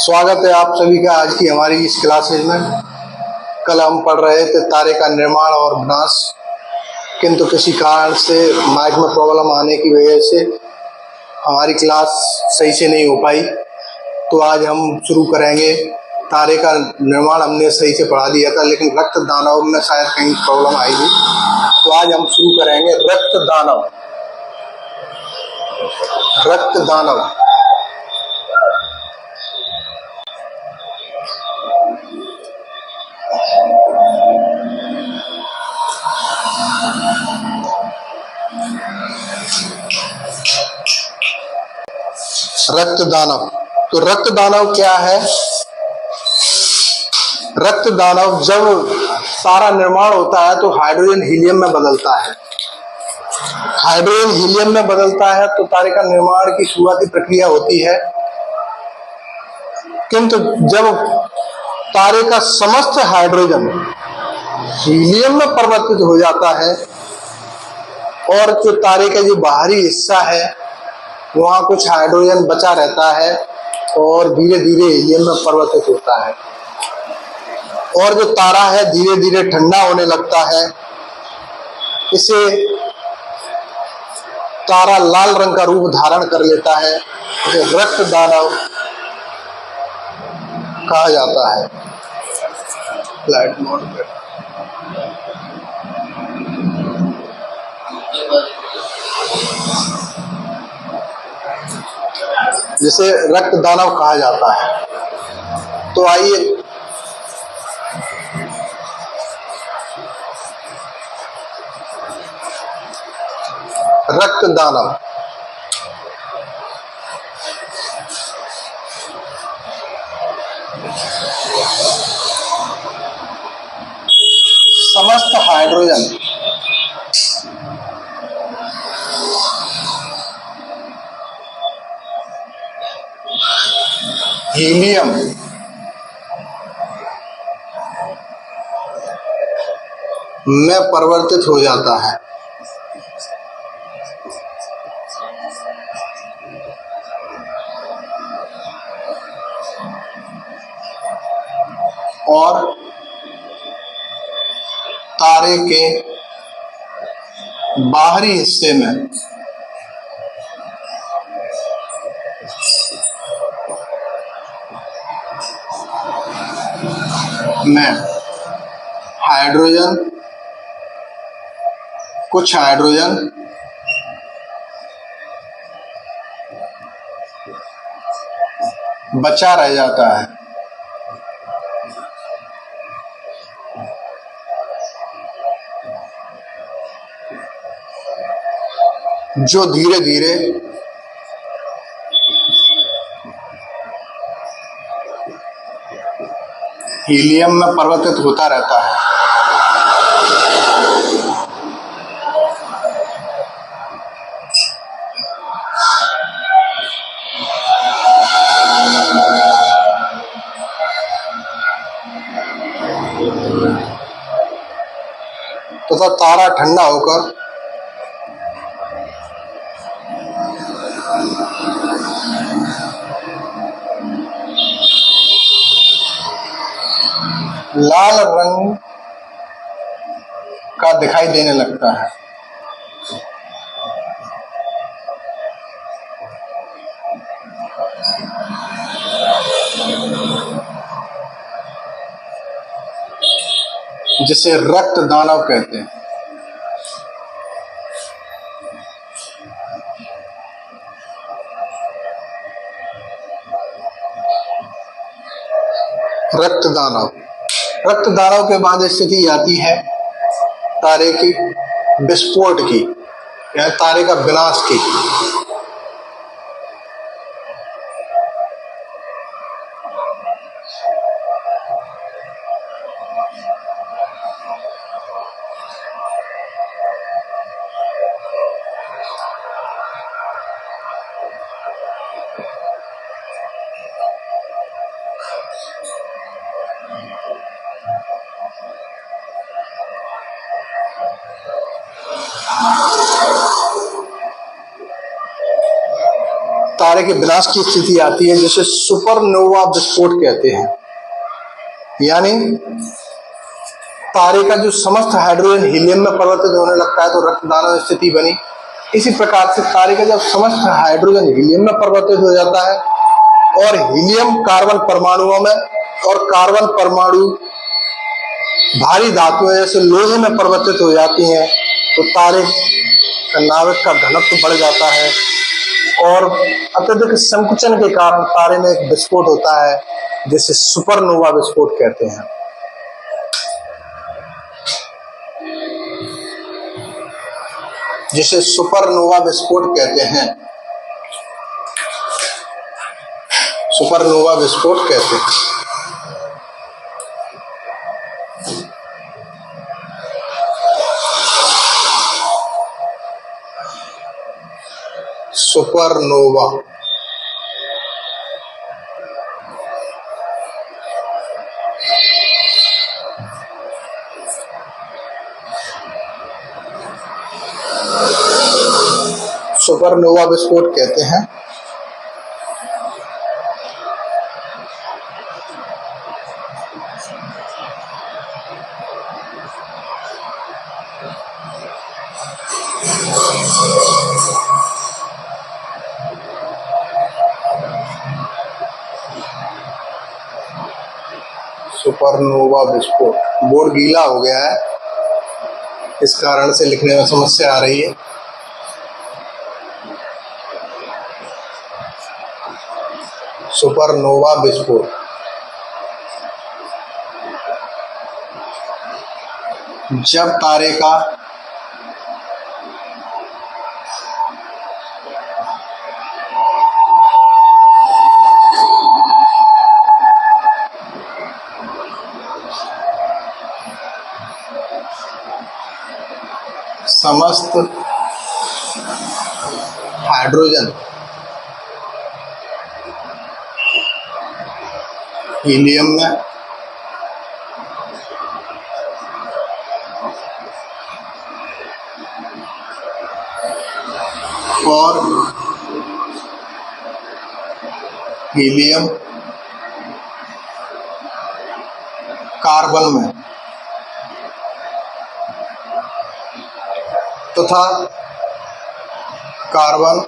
स्वागत है आप सभी का आज की हमारी इस क्लासेज में। कल हम पढ़ रहे थे तारे का निर्माण और विनाश, किंतु किसी कारण से माइक में प्रॉब्लम आने की वजह से हमारी क्लास सही से नहीं हो पाई। तो आज हम शुरू करेंगे। तारे का निर्माण हमने सही से पढ़ा दिया था, लेकिन रक्त दानव में शायद कहीं प्रॉब्लम आई थी। तो आज हम शुरू करेंगे रक्त दानव। रक्त दानव रक्त दानव। तो रक्त दानव क्या है? रक्त दानव जब सारा निर्माण होता है तो हाइड्रोजन हीलियम में बदलता है। हाइड्रोजन हीलियम में बदलता है तो तारे का निर्माण की शुरुआती प्रक्रिया होती है। किंतु जब तारे का समस्त हाइड्रोजन हीलियम में परिवर्तित हो जाता है और जो तारे का जो बाहरी हिस्सा है वहां कुछ हाइड्रोजन बचा रहता है और धीरे धीरे हीलियम में परिवर्तित होता है, और जो तारा है धीरे धीरे ठंडा होने लगता है। इसे तारा लाल रंग का रूप धारण कर लेता है, इसे रक्त दानव कहा जाता है। फ्लाइट मोड पे जिसे रक्त दानव कहा जाता है। तो आइए रक्त दानव समस्त हाइड्रोजन हीलियम में परिवर्तित हो जाता है। और तारे के बाहरी हिस्से में हाइड्रोजन, कुछ हाइड्रोजन बचा रह जाता है, जो धीरे धीरे हीलियम में परिवर्तित होता रहता है। तथा तारा ठंडा होकर लाल रंग का दिखाई देने लगता है। जिसे रक्त दानव कहते हैं। रक्त दानव के बाद स्थिति आती है तारे की विस्फोट की, या तारे का विनाश की। तारे के विनाश की स्थिति आती है जिसे सुपरनोवा विस्फोट कहते हैं। यानी तारे का जो समस्त हाइड्रोजन हीलियम में परिवर्तित होने लगता है तो रक्तदान स्थिति बनी। इसी प्रकार से तारे का जब समस्त हाइड्रोजन हीलियम में परिवर्तित हो जाता है और हीलियम कार्बन परमाणुओं में और कार्बन परमाणु भारी धातुएं जैसे लोहे में परिवर्तित हो जाती हैं तो तारे का नाभिक का घनत्व बढ़ जाता है और अत्यधिक संकुचन के कारण तारे में एक विस्फोट होता है जिसे सुपरनोवा विस्फोट कहते हैं। जिसे सुपरनोवा विस्फोट कहते हैं। सुपरनोवा विस्फोट कहते हैं। सुपरनोवा सुपरनोवा विस्फोट कहते हैं। सुपरनोवा विस्फोट। बोर्ड गीला हो गया है, इस कारण से लिखने में समस्या आ रही है। सुपरनोवा विस्फोट। जब तारे का समस्त हाइड्रोजन हीलियम में और हीलियम कार्बन में तथा कार्बन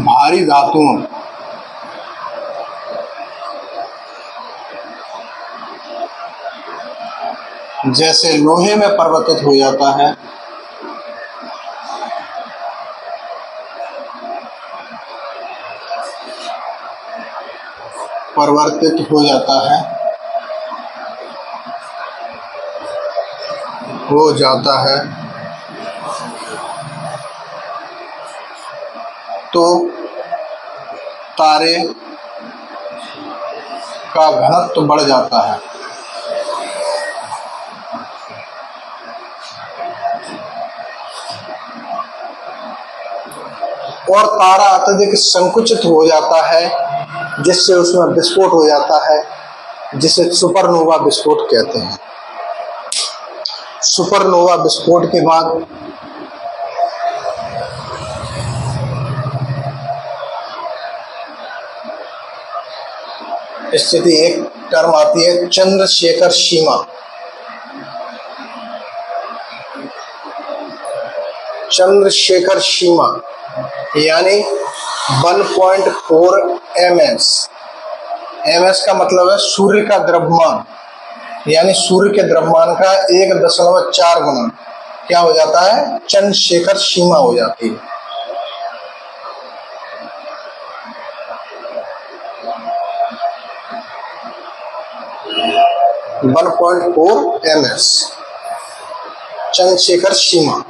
भारी धातुओं जैसे लोहे में परिवर्तित हो जाता है हो जाता है तो तारे का घनत्व बढ़ जाता है और तारा अत्यधिक संकुचित हो जाता है जिससे उसमें विस्फोट हो जाता है जिसे सुपरनोवा विस्फोट कहते हैं। सुपरनोवा विस्फोट के बाद स्थिति एक टर्म आती है चंद्रशेखर सीमा। चंद्रशेखर सीमा यानी 1.4 ms। ms का मतलब है सूर्य का द्रव्यमान, यानी सूर्य के द्रव्यमान का 1.4 गुना क्या हो जाता है, चंद्रशेखर सीमा हो जाती है। ms चंद्रशेखर सीमा।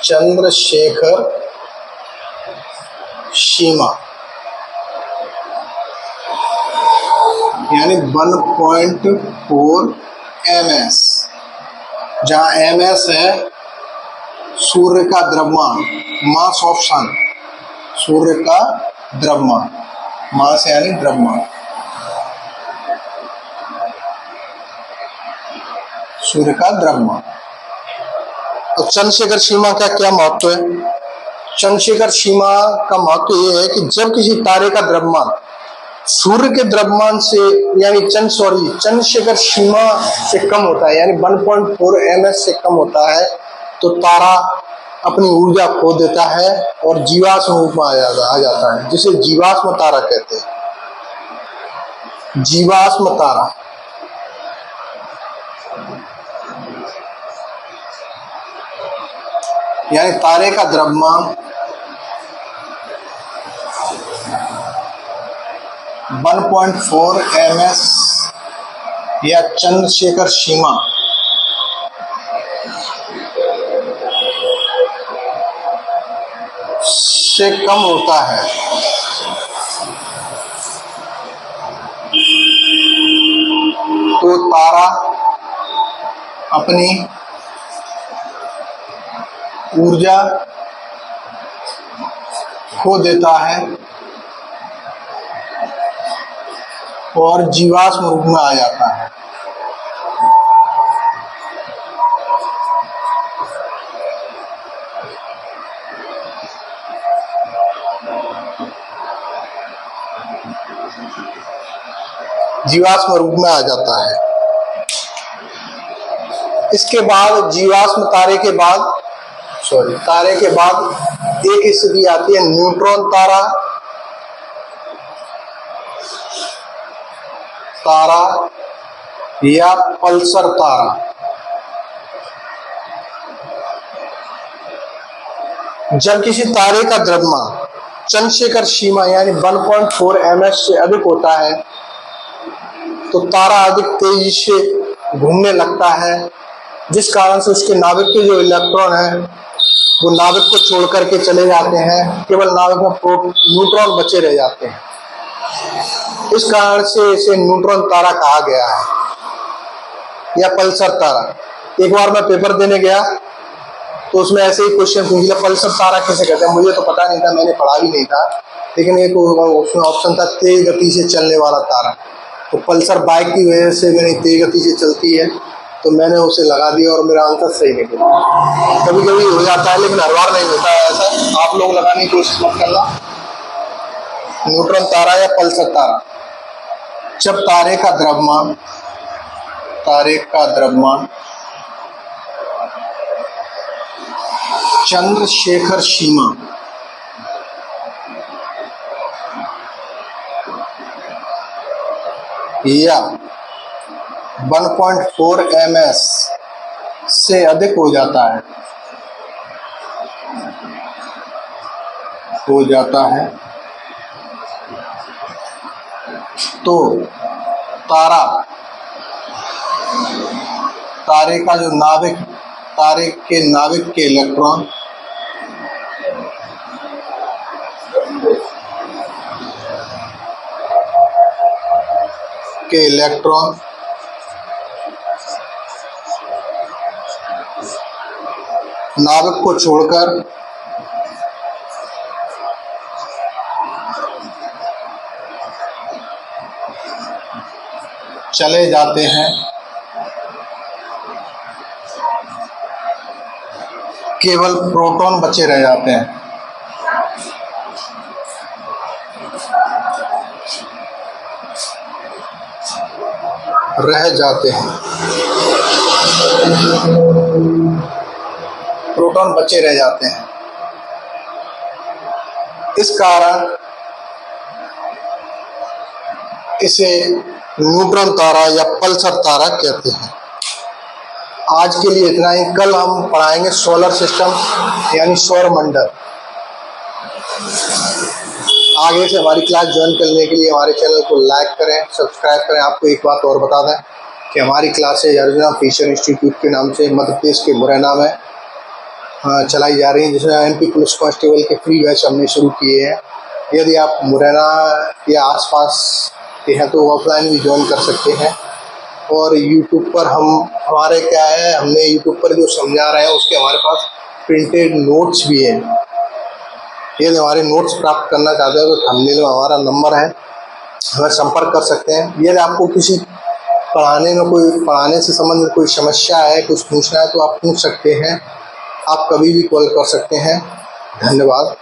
चंद्रशेखर सीमा यानी 1.4 ms, जहां ms है सूर्य का द्रव्यमान, मास ऑफ सन, सूर्य का द्रव्यमान, मास यानी द्रव्यमान, सूर्य का द्रव्यमान। तो चंद्रशेखर सीमा का क्या महत्व है? चंद्रशेखर सीमा का महत्व यह है कि जब किसी तारे का द्रव्यमान सूर्य के द्रव्यमान से यानी चंद्रशेखर सीमा से कम होता है, यानी 1.4 ms से कम होता है, तो तारा अपनी ऊर्जा खो देता है और जीवाश्म रूप में आ जाता है, जिसे जीवाश्म तारा कहते हैं। जीवाश्म तारा यानी तारे का द्रव्यमान 1.4 ms या चंद्रशेखर सीमा से कम होता है, तो तारा अपनी ऊर्जा खो देता है और जीवाश्म रूप में आ जाता है। जीवाश्म रूप में आ जाता है। इसके बाद जीवाश्म तारे के बाद एक स्थिति आती है न्यूट्रॉन तारा या पल्सर तारा। जब किसी तारे का द्रव्यमान चंद्रशेखर सीमा यानी 1.4 ms से अधिक होता है, तो तारा अधिक तेजी से घूमने लगता है, जिस कारण से उसके नाभिक के जो इलेक्ट्रॉन हैं वो नाभिक को छोड़ करके चले जाते हैं, केवल नाभिक में न्यूट्रॉन बचे रह जाते हैं। इस कारण से इसे न्यूट्रॉन तारा कहा गया है या पल्सर तारा। एक बार मैं पेपर देने गया तो उसमें ऐसे ही क्वेश्चन पूछ लिया, पल्सर तारा कैसे कहते हैं। मुझे तो पता नहीं था, मैंने पढ़ा भी नहीं था, लेकिन एक उसमें ऑप्शन था तेज गति से चलने वाला तारा। तो पल्सर बाइक की वजह से मेरी तेज गति से चलती है, तो मैंने उसे लगा दिया और मेरा आंसर सही निकला। कभी कभी हो जाता है, लेकिन हर बार नहीं होता है ऐसा। आप लोग लगाने की कोशिश मत करना। न्यूट्रॉन तारा या पल्सर तारा, जब तारे का द्रव्यमान चंद्रशेखर सीमा या 1.4 ms से अधिक हो जाता है तो तारे का जो तारे के नाभिक के इलेक्ट्रॉन नाभिक को छोड़कर चले जाते हैं, केवल प्रोटॉन बचे रह जाते हैं। प्रोटॉन बचे रह जाते हैं। इस कारण इसे न्यूट्रॉन तारा या पल्सर तारा कहते हैं। आज के लिए इतना ही। कल हम पढ़ाएंगे सोलर सिस्टम यानी सौर मंडल। आगे से हमारी क्लास ज्वाइन करने के लिए हमारे चैनल को लाइक करें, सब्सक्राइब करें। आपको एक बात और बता दें कि हमारी क्लासेज अर्जुना फिशर इंस्टीट्यूट के नाम से मध्य प्रदेश के मुरैना में चलाई जा रही है, जिसमें MP पुलिस कांस्टेबल के फ्री बैच हमने शुरू किए हैं। यदि आप मुरैना या आसपास के हैं तो ऑफलाइन भी ज्वाइन कर सकते हैं। और यूट्यूब पर हमने यूट्यूब पर जो समझा रहे हैं उसके हमारे पास प्रिंटेड नोट्स भी हैं, यदि हमारे नोट्स प्राप्त करना चाहते हो तो थंबनेल में हमारा नंबर है, हमें संपर्क कर सकते हैं। यदि आपको किसी पढ़ाने से संबंधित कोई समस्या है, कुछ पूछना है तो आप पूछ सकते हैं। आप कभी भी कॉल कर सकते हैं। धन्यवाद।